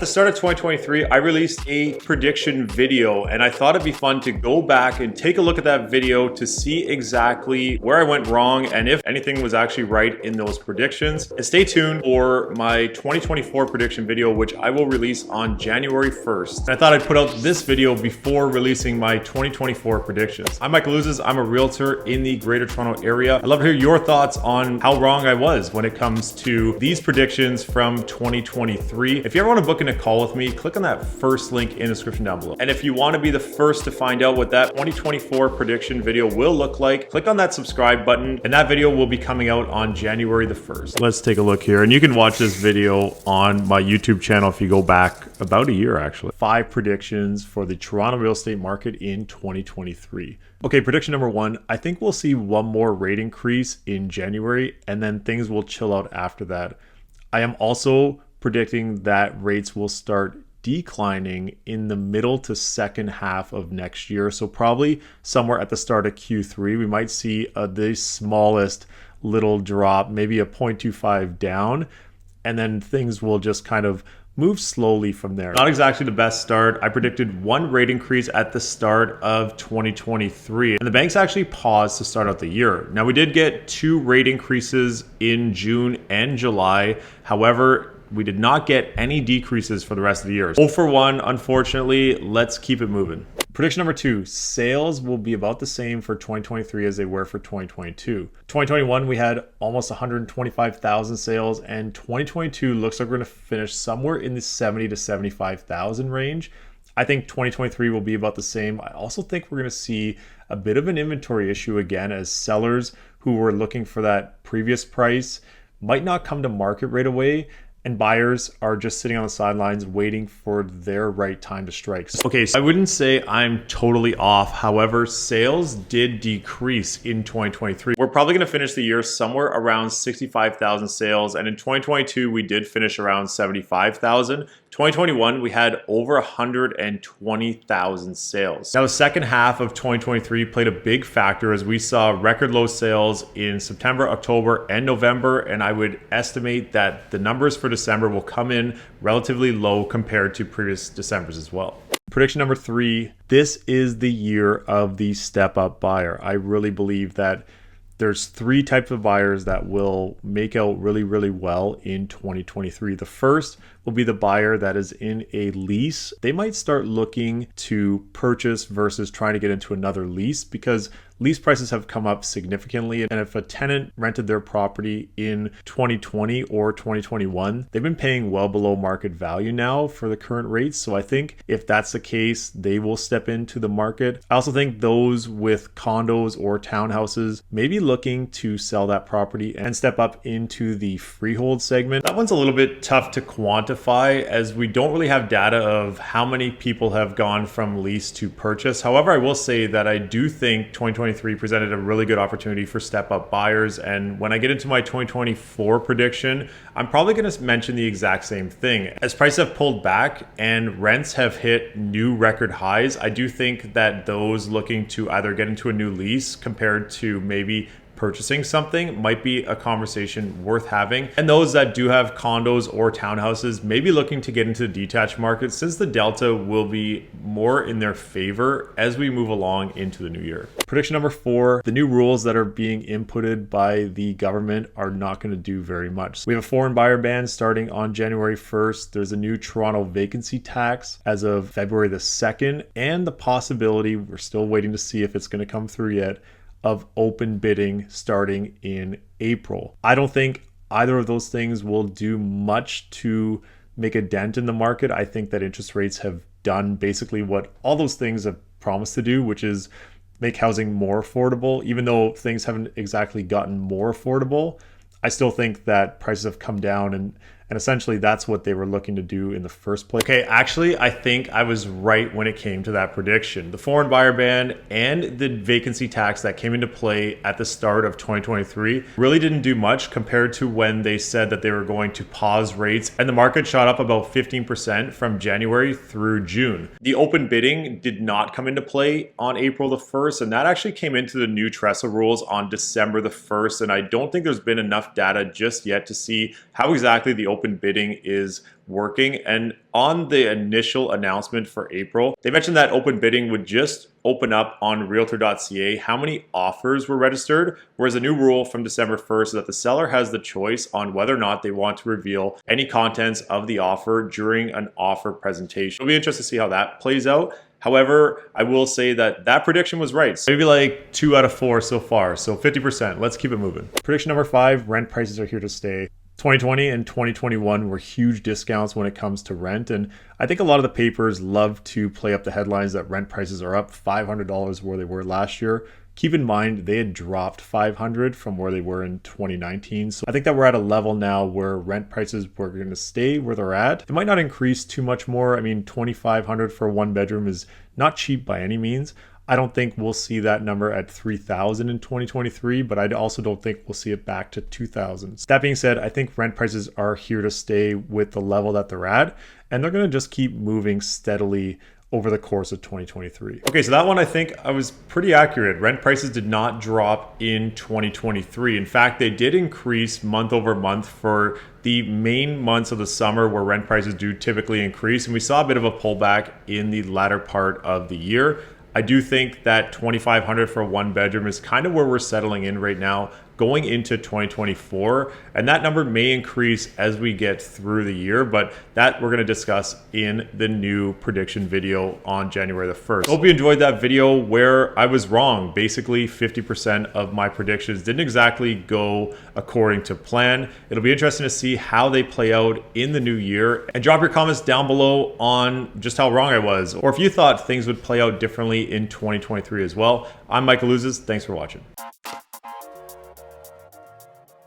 the start of 2023, I released a prediction video, and I thought it'd be fun to go back and take a look at that video to see exactly where I went wrong and if anything was actually right in those predictions. And stay tuned for my 2024 prediction video, which I will release on January 1st. And I thought I'd put out this video before releasing my 2024 predictions. I'm Michael Ouzas. I'm a realtor in the Greater Toronto area. I'd love to hear your thoughts on how wrong I was when it comes to these predictions from 2023. If you ever want to book in a call with me, click on that first link in the description down below. And if you want to be the first to find out what that 2024 prediction video will look like, click on that subscribe button, and that video will be coming out on January the 1st. Let's take a look here, and you can watch this video on my YouTube channel if you go back about a year actually. 5 predictions for the Toronto real estate market in 2023. Okay, prediction number 1, I think we'll see one more rate increase in January, and then things will chill out after that. I am also predicting that rates will start declining in the middle to second half of next year. So probably somewhere at the start of Q3, we might see the smallest little drop, maybe a 0.25 down, and then things will just kind of move slowly from there. Not exactly the best start. I predicted 1 rate increase at the start of 2023, and the banks actually paused to start out the year. Now we did get 2 rate increases in June and July. However, we did not get any decreases for the rest of the year. 0 for 1, unfortunately. Let's keep it moving. Prediction number 2, sales will be about the same for 2023 as they were for 2022. 2021, we had almost 125,000 sales, and 2022 looks like we're gonna finish somewhere in the 70 to 75,000 range. I think 2023 will be about the same. I also think we're gonna see a bit of an inventory issue again, as sellers who were looking for that previous price might not come to market right away, and buyers are just sitting on the sidelines waiting for their right time to strike. Okay, so I wouldn't say I'm totally off. However, sales did decrease in 2023. We're probably gonna finish the year somewhere around 65,000 sales. And in 2022, we did finish around 75,000. 2021, we had over 120,000 sales. Now, the second half of 2023 played a big factor as we saw record low sales in September, October, and November. And I would estimate that the numbers for December will come in relatively low compared to previous Decembers as well. Prediction number 3, this is the year of the step-up buyer. I really believe that there's 3 types of buyers that will make out really, really well in 2023. The first will be the buyer that is in a lease. They might start looking to purchase versus trying to get into another lease because lease prices have come up significantly. And if a tenant rented their property in 2020 or 2021, they've been paying well below market value now for the current rates. So I think if that's the case, they will step into the market. I also think those with condos or townhouses may be looking to sell that property and step up into the freehold segment. That one's a little bit tough to quantify as we don't really have data of how many people have gone from lease to purchase. However, I will say that I do think 2023 presented a really good opportunity for step-up buyers. And when I get into my 2024 prediction, I'm probably going to mention the exact same thing. As prices have pulled back and rents have hit new record highs, I do think that those looking to either get into a new lease compared to maybe purchasing something might be a conversation worth having. And those that do have condos or townhouses may be looking to get into the detached market, since the delta will be more in their favor as we move along into the new year. Prediction number 4, the new rules that are being inputted by the government are not going to do very much. We have a foreign buyer ban starting on January 1st. There's a new Toronto vacancy tax as of February the 2nd, and the possibility, we're still waiting to see if it's going to come through yet, of open bidding starting in April. I don't think either of those things will do much to make a dent in the market. I think that interest rates have done basically what all those things have promised to do, which is make housing more affordable. Even though things haven't exactly gotten more affordable, I still think that prices have come down, and essentially that's what they were looking to do in the first place. Okay, actually, I think I was right when it came to that prediction. The foreign buyer ban and the vacancy tax that came into play at the start of 2023 really didn't do much compared to when they said that they were going to pause rates, and the market shot up about 15% from January through June. The open bidding did not come into play on April the 1st, and that actually came into the new TRREB rules on December the 1st, and I don't think there's been enough data just yet to see how exactly the open bidding is working. And on the initial announcement for April, they mentioned that open bidding would just open up on realtor.ca how many offers were registered, whereas a new rule from December 1st is that the seller has the choice on whether or not they want to reveal any contents of the offer during an offer presentation. It'll be interesting to see how that plays out. However, I will say that that prediction was right. So maybe like 2 out of 4 so far. So 50%. Let's keep it moving. Prediction number 5, rent prices are here to stay. 2020 and 2021 were huge discounts when it comes to rent. And I think a lot of the papers love to play up the headlines that rent prices are up $500 where they were last year. Keep in mind, they had dropped $500 from where they were in 2019. So I think that we're at a level now where rent prices were going to stay where they're at. It might not increase too much more. I mean, $2,500 for a 1-bedroom is not cheap by any means. I don't think we'll see that number at $3,000 in 2023, but I also don't think we'll see it back to $2,000. That being said, I think rent prices are here to stay with the level that they're at, and they're going to just keep moving steadily over the course of 2023. Okay, so that one I think I was pretty accurate. Rent prices did not drop in 2023. In fact, they did increase month over month for the main months of the summer where rent prices do typically increase, and we saw a bit of a pullback in the latter part of the year. I do think that $2,500 for a 1-bedroom is kind of where we're settling in right now going into 2024, and that number may increase as we get through the year, but that we're going to discuss in the new prediction video on January the 1st. Hope you enjoyed that video where I was wrong. Basically 50% of my predictions didn't exactly go according to plan. It'll be interesting to see how they play out in the new year, and drop your comments down below on just how wrong I was, or if you thought things would play out differently in 2023 as well. I'm Michael Ouzas. Thanks for watching.